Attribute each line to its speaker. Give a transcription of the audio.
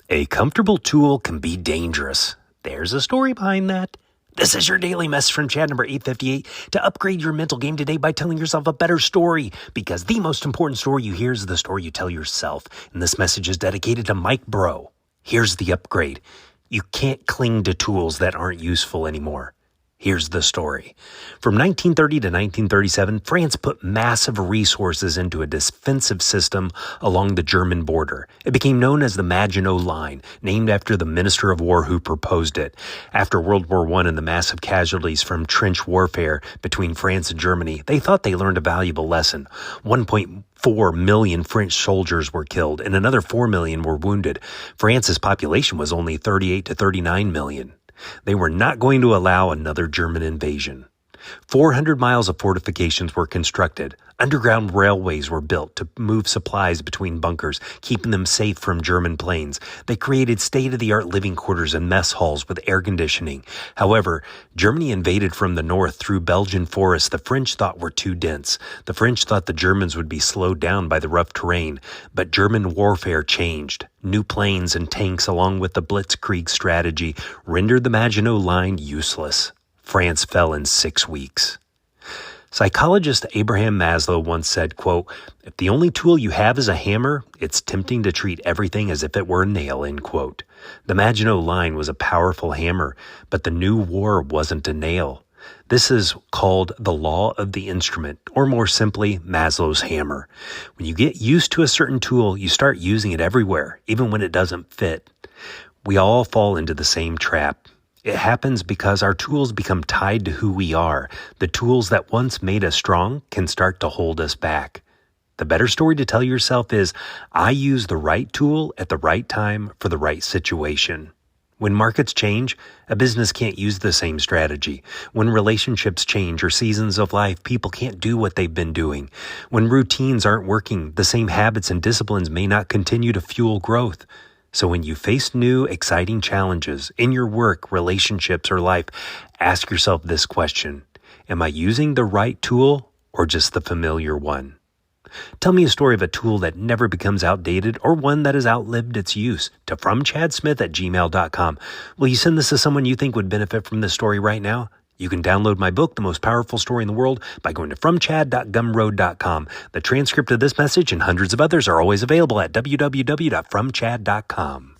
Speaker 1: A comfortable tool can be dangerous. There's a story behind that. This is your daily message from Chad number 858 to upgrade your mental game today by telling yourself a better story, because the most important story you hear is the story you tell yourself. And this message is dedicated to Mike Bro. Here's the upgrade. You can't cling to tools that aren't useful anymore. Here's the story. From 1930 to 1937, France put massive resources into a defensive system along the German border. It became known as the Maginot Line, named after the Minister of War who proposed it. After World War I and the massive casualties from trench warfare between France and Germany, they thought they learned a valuable lesson. 1.4 million French soldiers were killed, and another 4 million were wounded. France's population was only 38 to 39 million. They were not going to allow another German invasion. 400 miles of fortifications were constructed. Underground railways were built to move supplies between bunkers, keeping them safe from German planes. They created state-of-the-art living quarters and mess halls with air conditioning. However, Germany invaded from the north through Belgian forests the French thought were too dense. The French thought the Germans would be slowed down by the rough terrain, but German warfare changed. New planes and tanks, along with the Blitzkrieg strategy, rendered the Maginot Line useless. France fell in 6 weeks. Psychologist Abraham Maslow once said, quote, "If the only tool you have is a hammer, it's tempting to treat everything as if it were a nail," end quote. The Maginot Line was a powerful hammer, but the new war wasn't a nail. This is called the law of the instrument, or more simply, Maslow's hammer. When you get used to a certain tool, you start using it everywhere, even when it doesn't fit. We all fall into the same trap. It happens because our tools become tied to who we are. The tools that once made us strong can start to hold us back. The better story to tell yourself is, I use the right tool at the right time for the right situation. When markets change, a business can't use the same strategy. When relationships change or seasons of life, people can't do what they've been doing. When routines aren't working, the same habits and disciplines may not continue to fuel growth. So when you face new, exciting challenges in your work, relationships, or life, ask yourself this question: am I using the right tool or just the familiar one? Tell me a story of a tool that never becomes outdated or one that has outlived its use to fromchadsmith@gmail.com. Will you send this to someone you think would benefit from this story right now? You can download my book, The Most Powerful Story in the World, by going to fromchad.gumroad.com. The transcript of this message and hundreds of others are always available at www.fromchad.com.